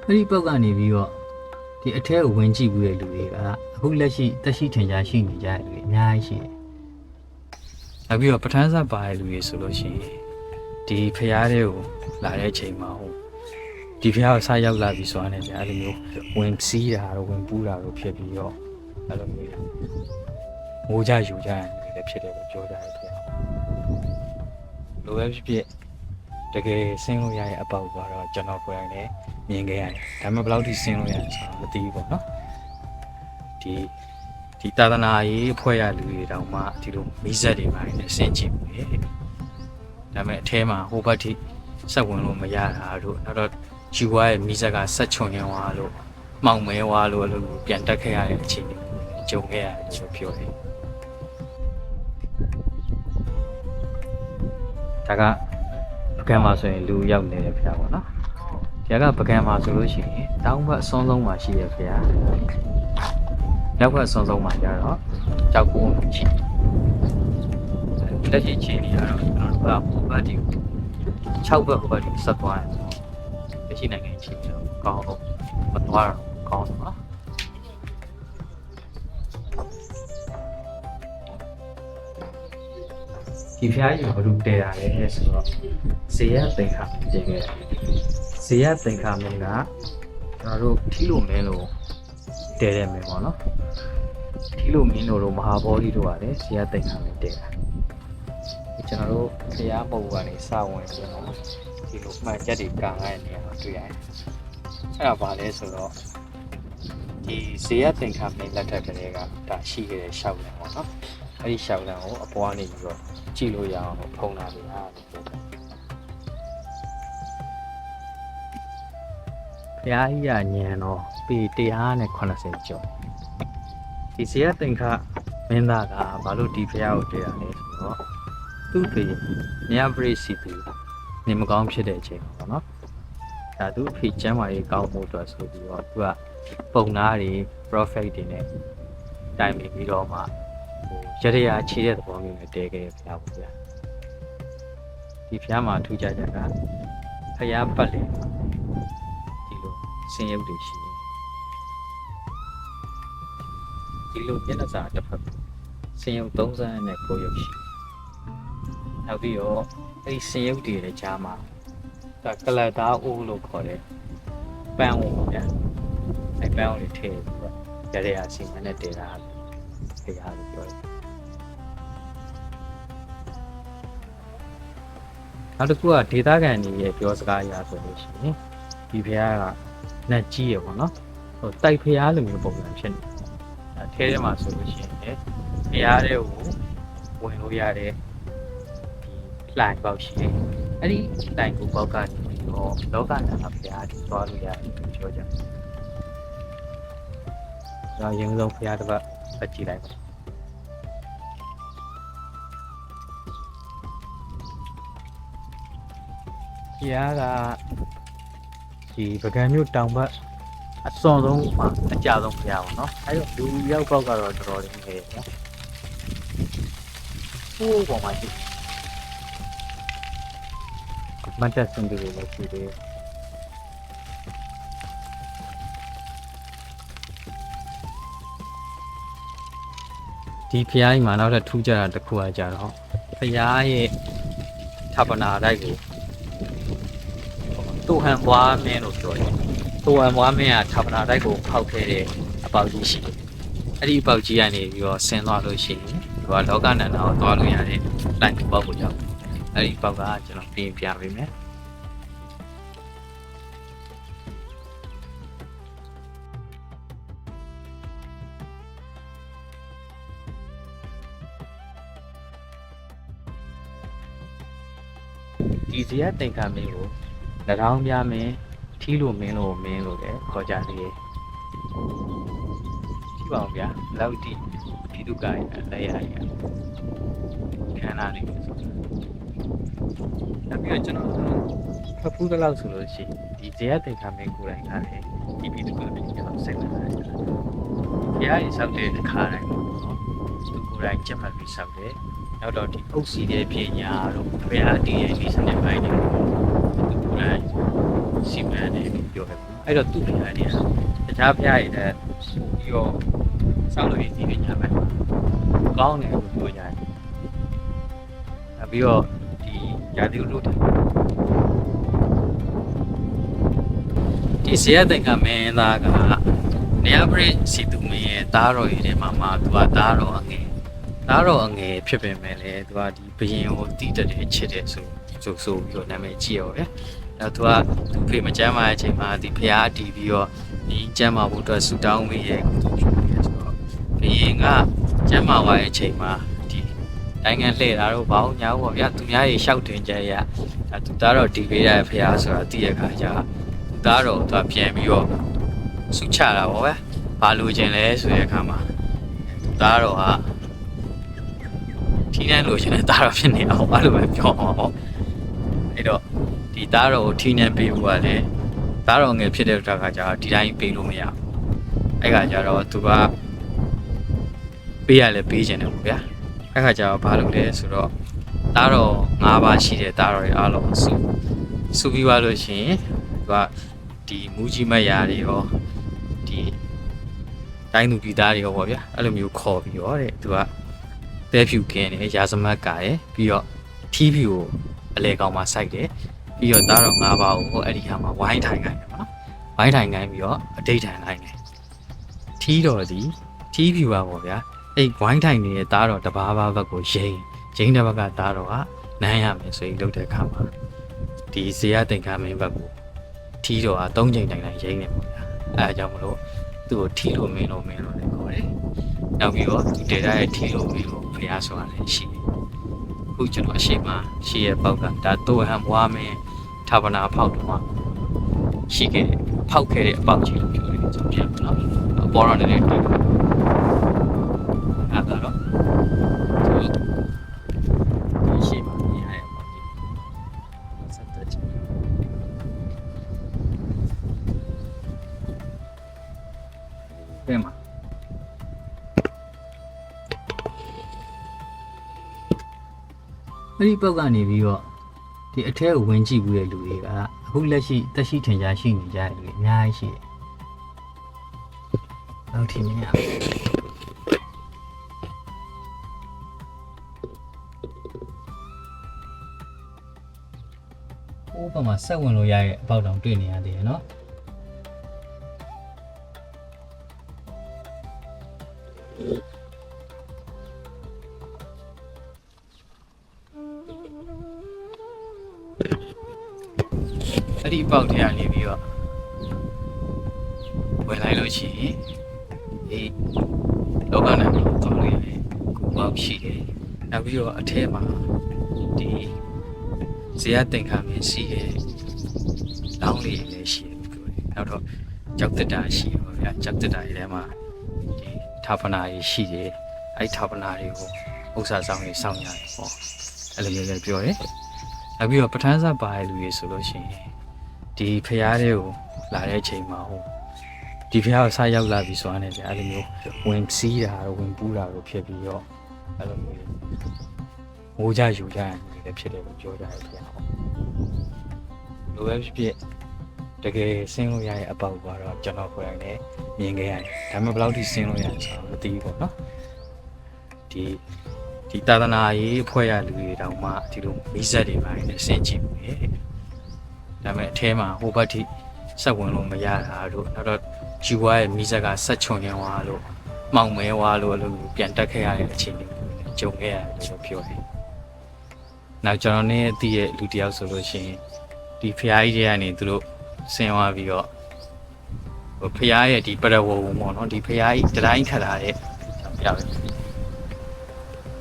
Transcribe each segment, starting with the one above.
ဒီပောက်ကနေပြီးတော့ဒီအထက်ကိုဝင်ကြည့်ပြီးတဲ့လူတွေကအခုလက်ရှိတက်ရှိထင်ရှားရှိနေကြတဲ့လူတွေအများကြီးရှိတယ်။နောက်ပြီးတော့ပဋ္ဌာန်းစာပါတဲ့လူတွေဆိုလို့ရှိရင်ဒီဖျားတွေကိုလာတဲ့အချိန်မှာဟိုဒီဖျားကိုဆက်ရောက်လာပြီဆိုတော့အဲ့လိုမျိုးဝင်စီးတာတော့ဝင်ပူးတာတော့ဖြစ်ပြီးတော့အဲ့လိုမျိုးငိုကြယူကြရတယ်လည်းဖြစ်တယ်လို့ပြောကြတယ်ဖျား။လိုပဲဖြစ်ဖြစ်တကယ်ဆင်းလို့ရတဲ့အပေါက်ကတော့ကျွန်တော်ကိုယ်တိုင်လည်းမြင်ခဲ့ရတယ်ဒါပေမဲ့ဘယ်လောက်ထိဆင်းလို့ရလဲဆိုတာမသိဘူးပေါ့နော်ဒီသာသနာရေးအဖွဲ့ရလူတွေတောင်မှဒီလိုမိဆက်တွေပိုင်းနဲ့ဆင်းကြည့်ဘူးလေဒါပေမဲ့အထဲမှာဟိုဘက်ထိဆက်ဝင်လို့မရတာတို့နောက်တော့ဂျူဝါရဲ့မိဆက်ကဆက်ချွန်ရင်သွားလို့မှောင်မဲသွားလို့အဲ့လိုပြန်တက်ခဲ့ရတဲ့အခြေအနေကြုံခဲ့ရတယ်လို့ပြောတယ်ဒါကပကံမှာဆိုရင်လူရောက်နေတယ်ဖျားပေါ့နော်ဒီကပကံမှာဆိုလို့ရှိရင်တောင်ဘက်အဆုံးဆုံးမှာရှိရဖျားနောက်ဘက်အဆုံးဆုံးမှာကျတော့ကြောက်ကုန်းချီလက်ရှိချင်းနေရတော့ကျွန်တော်တို့ကဟိုဘက်ဒီ6ဘက်ဟိုဘက်ဒီဆက်သွားတယ်လက်ရှိနိုင်ငံချင်းတော့ကောင်းတော့မသွားတော့ကောင်းတော့ဒီဖျားကြီးဘာလို့တဲတာလဲဆိုတော့ဇေယသင်္ခါတင်ခဲ့ဇေယသင်္ခါမင်းကကျွန်တော်တို့ထီလိုမင်းလို့တဲတဲ့မင်းပေါ့နော်ထီလိုမင်းတို့မဟာဘောဓိတို့ကလည်းဇေယသင်္ခါမင်းတဲတာကျွန်တော်တို့ဖျားပုံကနေစဝင်ပြီးတော့ဒီလိုမှန်ချက်တွေကန်ရတဲ့နေရာတော့တွေ့ရတယ်အဲ့ဒါဘာလဲဆိုတော့ဒီဇေယသင်္ခါမင်းလက်ထက်ကလေးကဒါရှိခဲ့တဲ့ရှောက်လံပေါ့နော်အဲ့ဒီရှောက်လံကိုအပေါ်ကနေပြီးတော့ကြည့်လို့ရအောင်ဖုံးလာပြီဟာဘုရားကြီးကညံတော့ပေ180ကျော်ဒီဇေယသင်္ခါမင်းသားကဘာလို့ဒီဘုရားကိုတွေ့ရလဲဆိုတော့သူ့ဖေမြတ်ပရိစီသူနေမကောင်းဖြစ်တဲ့အချိန်ပေါ့နော်ဒါသူ့ဖေကျမ်းမာရေးကောင်းမှုအတွက်ဆိုပြီးတော့သူကပုံနာတွေ prophet တွေနဲ့တိုင်ပြီးတော့မှရရရာခြေတဲ့သဘောမျိုးနဲ့တဲခဲ့ဘုရားပေါ့ဗျာဒီဘုရားမှာထူးခြားချက်ကဘုရားပတ်လေဒီလိုဆင်းရုပ်တွေရှိတယ်ဒီလိုမျက်နှာစာတစ်ဖက်ဆင်းရုပ်30နဲ့9ရုပ်ရှိနောက်ပြီးတော့အဲ့ဒီဆင်းရုပ်တွေရဲ့ကြားမှာဒါကလတ်သားအိုးလို့ခေါ်တယ်ပန်းအိုးပေါ့ဗျာအဲ့ပန်းအိုးတွေထည့်ပြီးတော့ရရရာစီမံနဲ့တဲတာဘုရားလို့ပြောတယ်နောက်တစ်ခုကဒေတာကန်ကြီးရဲ့ပြောစကားအရဆိုလို့ရှိရင်ဒီဘုရားကနတ်ကြီးရပေါ့နော်ဟိုတိုက်ဘုရားလိုမျိုးပုံစံဖြစ်နေအဲထဲထဲမှာဆိုလို့ရှိရင်ဘုရားတွေကိုဝင်လို့ရတဲ့ဒီလိုင်းပေါက်ရှိတယ်အဲ့ဒီလိုင်းကိုပေါက်ကနေပြီးတော့လောကနာဘုရားတွေသွားလို့ရတယ်ပြောကြတယ်ဒါရင်ဆုံးဘုရားတစ်ပတ်ပတ်ကြည့်လိုက်ပါဘုရားကဒီပကံမြို့တောင်ဘက်အစွန်ဆုံးမှာအကြဆုံးဘုရားပေါ့နော်အဲဒါလူရောက်ပေါက်ကတော့တော်တော်လေးငယ်နော်ဟိုးပေါ်မှာကြည့်မတ်တက်စင်တွေလည်းရှိတယ်ဒီဘုရားကြီးမှာနောက်ထပ်ထူးခြားတာတစ်ခုကကြတော့ဘုရားရဲ့ဌာပနာတိုက်ကိုတူဟန်ဘွားမင်းလို့ပြောတယ်တူဟန်ဘွားမင်းကဌာပနာတိုက်ကိုဖောက်ခဲ့တဲ့အပေါက်ကြီးရှိတယ်အဲ့ဒီအပေါက်ကြီးကနေပြီးတော့ဆင်းသွားလို့ရှိရင်ဒီကလောကနန္ဒာကိုသွားလို့ရတဲ့လိုင်းပေါက်ကိုရောက်အဲ့ဒီပေါက်ကကျွန်တော်ပြင်ပြပေးမယ်ဒီဇေယသင်္ခါမင်းကို၎င်းပြမင်းထီးလိုမင်းလို့လည်းခေါ်ကြသေးတယ်ကြည့်ပါဦးဗျာလောက်တိဒီဒုက္ခရဲ့လက်ရရခန္ဓာလေးဆိုတော့ပြီးတော့ကျွန်တော်ဖတ်ဖူးတဲ့လောက်ဆိုလို့ရှိရင်ဒီဇေယသင်္ခါမင်းကိုယ်တိုင်ကလည်းဒီပြီးဒုက္ခကိုကျွန်တော်စိတ်ဝင်စားတယ်ဘုရားရဲ့ဆောက်တဲ့အခါတိုင်းပေါ့သူကိုယ်တိုင်ချက်မှတ်ပြီးဆောက်တယ်နောက်တော့ဒီအုပ်စီတဲ့ပညာတို့ဘုရားတည်ရဲ့ဒီစနစ်ပိုင်းတွေကိုသူကိုယ်တိုင် စီမံတယ်လို့ပြောတယ်အဲ့တော့သူ့ဖျားတွေကတခြားဖျားရည်တဲ့ပြီးတော့စောင့်လို့ရည်တည်ညာမယ်ကောင်းတယ်လို့ပြောကြတယ်ပြီးတော့ဒီရာသီဥတုတွေဒီဇေယျတင်ကမင်းသားကနေရာပရိစီသူမင်းရဲ့သားတော်ရည်ထဲမှာသူကသားတော်အငယ်ဖြစ်ပင်မဲ့လေသူကဒီဘရင်ကိုတီးတက်တယ်ချစ်တယ်ဆိုပြီးတော့နာမည်ကြီးရောဗျအဲ့တော့သူဖေမကျမ်းမာတဲ့အချိန်မှာဒီဖျားတီးပြီးတော့ဒီကျမ်းမာဖို့အတွက်ဆူတောင်းမိရဲ့ကုသိုလ်ပြုရဲဆိုတော့ဘရင်ကကျမ်းမာသွားတဲ့အချိန်မှာဒီနိုင်ငံလှည့်တာတော့ဘာလို့ညာပေါ့ဗျသူများရေရှောက်တင်ကြရသူသားတော်တီးပေးတဲ့ဖျားဆိုတာသိရခါကျသူသားတော်သူပြန်ပြီးတော့ဆူချတာပေါ့ဗျဘာလို့ခြင်းလဲဆိုတဲ့အခါမှာသူသားတော်ဟာထီးနှံလို့ရှင်တဲ့သားတော်ဖြစ်နေအောင်အဲ့လိုပဲပြောအောင်ပေါ့အဲ့တော့ဒီသားတော်ကိုထီးနှံပေးဖို့ကလည်းသားတော်ငယ်ဖြစ်တဲ့အခါကျတော့ဒီတိုင်းပေးလို့မရဘူးအဲ့ခါကျတော့သူကပေးရလဲပေးခြင်းတယ်ပေါ့ဗျာအဲ့ခါကျတော့ဘာလုပ်လဲဆိုတော့သားတော်၅ပါးရှိတဲ့သားတော်တွေအားလုံးစုပြီးသွားလို့ရှိရင်သူကဒီမူကြီးမတ်ရာတွေရောဒီတိုင်းသူပြည်သားတွေရောပေါ့ဗျာအဲ့လိုမျိုးခေါ်ပြီးတော့တဲ့သူကတဲဖြူကင်းတယ်ရာဇမတ်ကရယ်ပြီးတော့ထီးဖြူကိုအလဲကောင်မှာစိုက်တယ်ပြီးတော့သားတော်၅ပါးကိုအဲ့ဒီခါမှာဝိုင်းထိုင်ခိုင်းတယ်နော်ဝိုင်းထိုင်ခိုင်းပြီးတော့အတိတ်ထိုင်ခိုင်းတယ်ထီးတော်ဒီထီးဖြူပါပေါ့ဗျာအဲ့ဝိုင်းထိုင်နေတဲ့သားတော်တဘာဘာဘက်ကိုရိမ့်တဲ့ဘက်ကသားတော်ကနမ်းရမယ်ဆိုရင်လုပ်တဲ့အခါမှာဒီဇေယျတင်ကာမင်းဘက်ကိုထီးတော်က၃ချိန်တိုင်ရိမ့်နေပေါ့ဗျာအဲအကြောင်းမလို့သူ့ကိုထီးလို့မင်းလို့လည်းခေါ်တယ်နောက်ပြီးတော့သူတည်တဲ့ထီးလို့မင်းလို့ဖျားဆိုတာလည်းရှိတယ်ခုကျွန်တော်အရှိရှိရဲ့ပေါက်ကဒါတိုဟန်ဘွားမင်းဌာပနာဖောက်တော့မှရှိခဲ့တယ်ဖောက်ခဲ့တဲ့အပေါက်ကြီးလို့ပြောတယ်ဆိုပြန်နော်ပေါ်တော့လည်းတွေ့အဲ့ဒါတော့ဒီရှိမှမြင်ရတဲ့ပေါက်ကြီးဆက်တဲ့ချင်ပြန်မှာအဲ့ဒီပေါက်ကနေပြီးတော့ဒီအထဲကိုဝင်ကြည့်ပြီးတဲ့လူတွေကအခုလက်ရှိတက်ရှိထင်ရှားရှိနေကြတဲ့လူတွေအများကြီးရှိတယ်။နောက်ထင်မြင်ရ။ဟိုဘက်မှာဆက်ဝင်လို့ရတဲ့အပေါက်တောင်တွေ့နေရသေးတယ်နော်။အဲ့ဒီပေါက်ထဲကနေပြီးတော့ဝင်လိုက်လို့ရှိရင်ဒီလောကနဲ့တော့တော်လို့ရတယ်ကိုပေါက်ရှိတယ်နောက်ပြီးတော့အထဲမှာဒီဇေယျတင်ခါမင်းရှိရဲ့လောင်းလေးလည်းရှိတယ်ပြောတယ်နောက်တော့ကြောက်တက်တာရှိပါဗျာကြောက်တက်တာတွေထဲမှာဒီဌာပနာကြီးရှိတယ်အဲ့ဌာပနာတွေကိုဥစ္စာဆောင်တွေစောင့်ရတယ်ပေါ့အဲ့လိုမျိုးလည်းပြောတယ်နောက်ပြီးတော့ပဋ္ဌာန်းစာပါတဲ့လူတွေဆိုလို့ရှိရင်ဒီဖျားတွေကိုလာတဲ့အချိန်မှာဟိုဒီဖျားကိုစားရောက်လာပြီဆိုတော့အဲ့လိုမျိုးဝင်စီးတာဝင်ပူးတာတို့ဖြစ်ပြီးတော့အဲ့လိုမျိုးမိုးကြယူကြရင်လည်းဖြစ်တယ်လို့ပြောကြတယ်ဖျားပေါ့လိုပဲဖြစ်ဖြစ်တကယ်ဆင်းလို့ရတဲ့အပေါက်ကတော့ကျွန်တော်ကိုယ်တိုင်လည်းမြင်ခဲ့ရတယ်ဒါပေမဲ့ဘယ်လောက်ထိဆင်းလို့ရလဲဆိုတော့မသိဘူးပေါ့နော်ဒီသာသနာရေးအဖွဲ့ရလူတွေတောင်မှဒီလိုမိဆက်တွေပိုင်းနဲ့ဆင်ကျင်မှုရဲ့ဒါပေမဲ့အထဲမှာဟိုဘက်ထိဆက်ဝင်လို့မရတာတို့နောက်တော့ဂျူဝါရဲ့မိဆက်ကဆက်ချွန်ရင်ဝါလို့မှောင်မဲဝါလို့အဲ့လိုပြန်တက်ခဲ့ရတဲ့အခြေအနေမျိုးနဲ့ကြုံခဲ့ရတယ်လို့ပြောတယ်။နောက်ကျွန်တော်နဲ့အတီးရဲ့လူတယောက်ဆိုလို့ရှိရင်ဒီဖျားကြီးတွေကနေသူတို့ဆင်းသွားပြီးတော့ဟိုဖျားရဲ့ဒီပရဝုံပေါ့နော်ဒီဖျားကြီးတတိုင်းခတ်ထားတဲ့ဖျားပဲ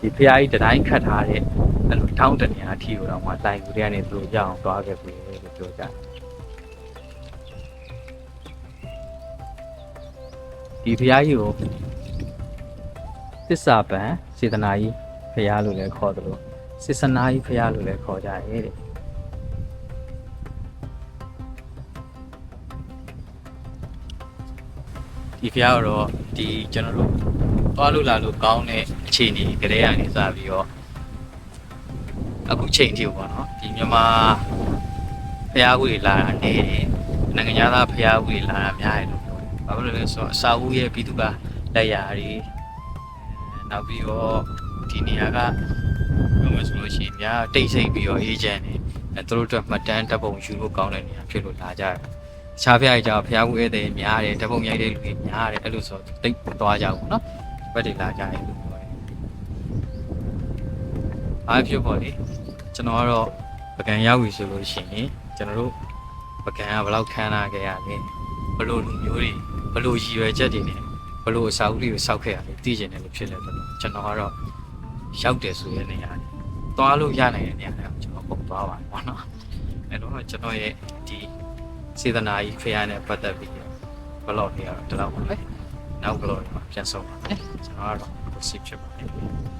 ဒီဖျားကြီးတတိုင်းခတ်ထားတဲ့အဲ့လိုထောင်းတနေရာအထိကိုတော့မှတိုင်ကူတွေကနေသူတို့ရအောင်တွားခဲ့ပြီလို့ပြောကြတယ်ဒီဖျားကြီးကိုသစ္စာပံစေတနာကြီးဖျားလို့လည်းခေါ်တယ်လို့စေစနာကြီးဖျားလို့လည်းခေါ်ကြတယ်တဲ့ဒီဖျားတော့ဒီကျွန်တော်တို့သွားလို့လာလို့ကောင်းတဲ့အခြေအနေကလေးရနေစားပြီးတော့အခုချိန်ထိပေါ့နော်ဒီမြန်မာဖျားကိုလာတာနေတယ် နိုင်ငံသားဖျားဦးတွေလာတာများတယ်လို့ပြောတယ်။ဘာလို့လဲဆိုတော့အစာဦးရဲ့ပြည်သူကလက်ရာတွေနောက်ပြီးတော့ဒီနေရာကပြောမှဆိုလို့ရှိရင်များတိတ်ဆိတ်ပြီးတော့အေဂျင့်တွေသူတို့အတွက်မှတ်တမ်းတပ်ပုံယူလို့ကောင်းတဲ့နေရာဖြစ်လို့လာကြတယ်။တခြားဖျားကြီးကြောင့်ဖျားဦးဧည့်သည်များတယ်တပ်ပုံရိုက်တဲ့လူတွေများတယ်အဲ့လိုဆိုတိတ်သွားကြဘူးနော်။ဘက်တွေလာကြတယ်လို့ပြောတယ်။အားဖြစ်ပေါ်လေကျွန်တော်ကတော့ပကံရောက်ပြီဆိုလို့ရှိရင်ကျွန်တော်တို့ပကံကဘယ်လောက်ခမ်းနားခဲ့ရလဲဘလို့လူမျိုးတွေဘလို့ရည်ရွယ်ချက်တွေနဲ့ဘလို့အစာအုပ်တွေကိုစောက်ခဲ့ရလဲသိကျင်တယ်လို့ဖြစ်နေတယ်ကျွန်တော်ကတော့ရောက်တယ်ဆိုတဲ့နေရာတွေသွားလို့ရနိုင်တဲ့နေရာတွေကိုကျွန်တော်ပုံသွားပါတယ်ပေါ့နော်အဲ့တော့ကျွန်တော်ရဲ့ဒီစေတနာကြီးဖျားနဲ့ပတ်သက်ပြီးဘလော့တွေကတော့ဒီလောက်ပါပဲနောက်ဘလော့တွေမှာပြန်ဆုံးပါမယ်ကျွန်တော်ကတော့ စစ်ဖြစ်ပါတယ်